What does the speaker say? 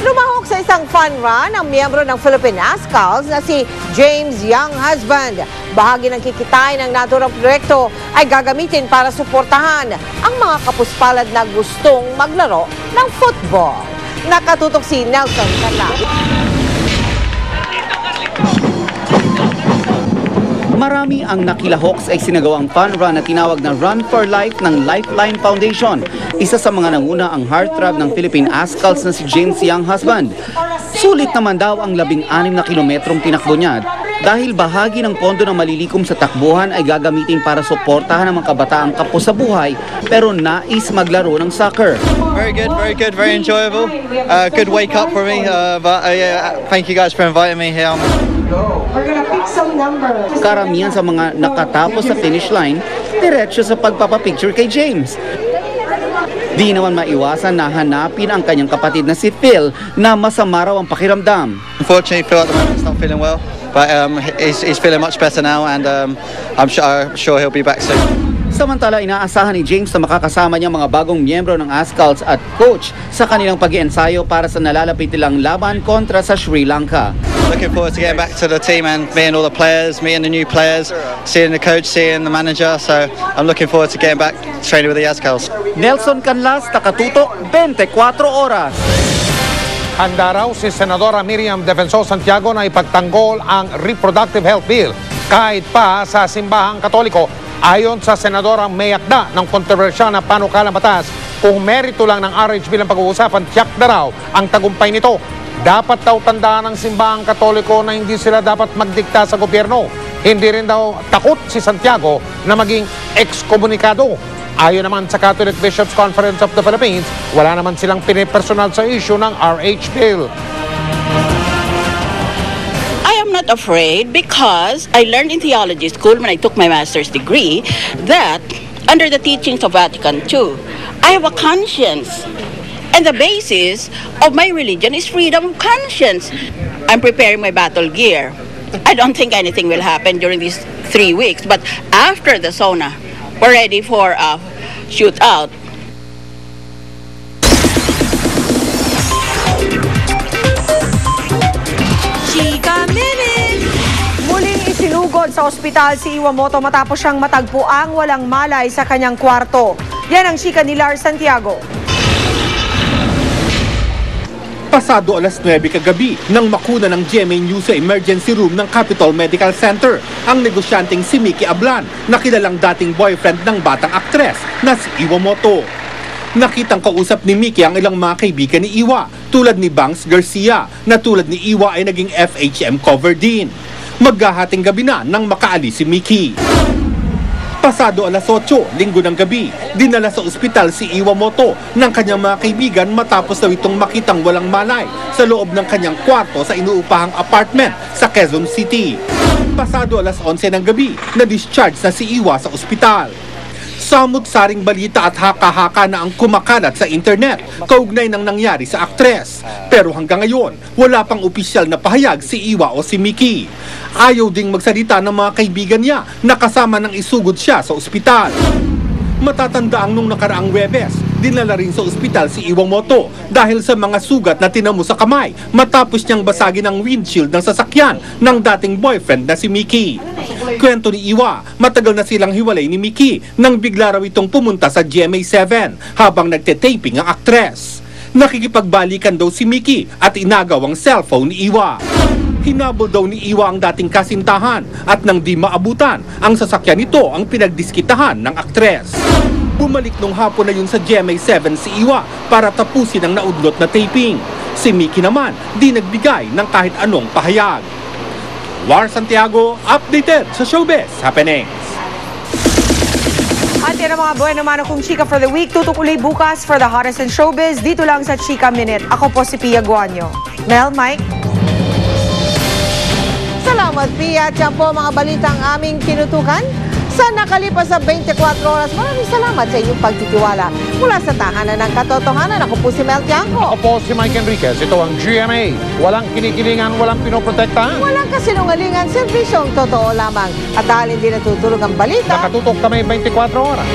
Lumahok sa isang fun run ang miyembro ng Philippine Ascals na si James Young Husband. Bahagi ng kikitain ng naturang proyekto ay gagamitin para suportahan ang mga kapuspalad na gustong maglaro ng football. Nakatutok si Nelson Canlas. Marami ang nakilahok sa isinagawang fun run na tinawag na Run for Life ng Lifeline Foundation. Isa sa mga nanguna ang heartthrob ng Philippine Ascals na si James Young Husband. Sulit naman daw ang 16 na kilometrong tinakbo niya dahil bahagi ng pondo ng malilikom sa takbuhan ay gagamitin para suportahan ang mga kabataang kapos sa buhay pero nais maglaro ng soccer. Very good, very enjoyable. Good wake up for me, thank you guys for inviting me here. We're gonna pick some numbers. Karamihan sa mga nakatapos sa finish line, diretso sa pagpapapicture kay James. Di naman maiwasan na hanapin ang kanyang kapatid na si Phil na masama raw ang pakiramdam. Unfortunately, Phil at the moment is not feeling well, but he's feeling much better now, and I'm sure he'll be back soon. Samantala, inaasahan ni James na makakasama niya mga bagong miyembro ng Ascals at coach sa kanilang pag-iensayo para sa nalalapit nilang laban kontra sa Sri Lanka. Looking forward to getting back to the team and meeting all the players, meeting the new players, seeing the coach, seeing the manager. So I'm looking forward to getting back training with the Ascals. Nelson Canlas, Takatutok, 24 Oras. Handa raw si Senadora Miriam Defensor Santiago na ipagtanggol ang Reproductive Health Bill kahit pa sa simbahang Katoliko. Ayon sa Senadora, may akda ng kontrobersyal na panukalang batas kung merito lang ng RH bilang pag-uusapan, tiyak na raw ang tagumpay nito. Dapat daw tandaan ng simbahang Katoliko na hindi sila dapat magdikta sa gobyerno. Hindi rin daw takot si Santiago na maging ekskomunikado. Ayon naman sa Catholic Bishops Conference of the Philippines, wala naman silang pinipersonal sa issue ng RH bill. I am not afraid because I learned in theology school when I took my master's degree that under the teachings of Vatican II, I have a conscience. And the basis of my religion is freedom of conscience. I'm preparing my battle gear. I don't think anything will happen during these 3 weeks, but after the sauna, we're ready for a shootout. Chika Minute! Muling isinugod sa ospital si Iwamoto matapos siyang matagpuang walang malay sa kanyang kwarto. Yan ang chika ni Lars Santiago. Pasado alas 9 kagabi nang makuna ng GMA News sa emergency room ng Capitol Medical Center ang negosyanteng si Mickey Ablan na kilalang dating boyfriend ng batang aktres na si Iwamoto. Nakitang kausap ni Mickey ang ilang mga kaibigan ni Iwa tulad ni Bangs Garcia na tulad ni Iwa ay naging FHM cover din. Maghahating gabi na nang makaalis si Mickey. Pasado alas 8, linggo ng gabi, dinala sa ospital si Iwamoto ng kanyang mga kaibigan matapos daw itong makitang walang malay sa loob ng kanyang kwarto sa inuupahang apartment sa Quezon City. Pasado alas 11 ng gabi, na-discharge na si Iwa sa ospital. Samut-saring balita at haka-haka na ang kumakalat sa internet kaugnay ng nangyari sa aktres. Pero hanggang ngayon, wala pang opisyal na pahayag si Iwa o si Mickey. Ayaw ding magsalita ng mga kaibigan niya na kasama nang isugod siya sa ospital. Matatandaan nung nakaraang Webes, dinala rin sa ospital si Iwamoto dahil sa mga sugat na tinamo sa kamay matapos niyang basagin ang windshield ng sasakyan ng dating boyfriend na si Mickey. Kwento ni Iwa, matagal na silang hiwalay ni Mickey nang bigla raw itong pumunta sa GMA7 habang nagte-taping ang aktres. Nakikipagbalikan daw si Mickey at inagaw ang cellphone ni Iwa. Hinabol daw ni Iwa ang dating kasintahan at nang di maabutan, ang sasakyan nito ang pinagdiskitahan ng aktres. Bumalik nung hapon na yun sa GMA7 si Iwa para tapusin ang naudlot na taping. Si Mickey naman di nagbigay ng kahit anong pahayag. Lars Santiago, updated sa Showbiz Happenings. At yan ang mga buwan naman akong chika for the week. Tutok uli bukas for the hottest in showbiz. Dito lang sa Chika Minute. Ako po si Pia Guanyo. Mel, Mike? Salamat, Pia. At yan po mga balitang aming tinutukan sa nakalipas sa 24 oras. Maraming salamat sa inyong pagtitiwala. Mula sa tahanan ng katotohanan, ako po si Mel Tiangco. Ako po si Mike Enriquez. Ito ang GMA. Walang kinikilingan, walang pinoprotektahan. Walang kasinungalingan, serbisyong totoo lamang. At dahil hindi natutulog ang balita, Nakatutok kami 24 oras.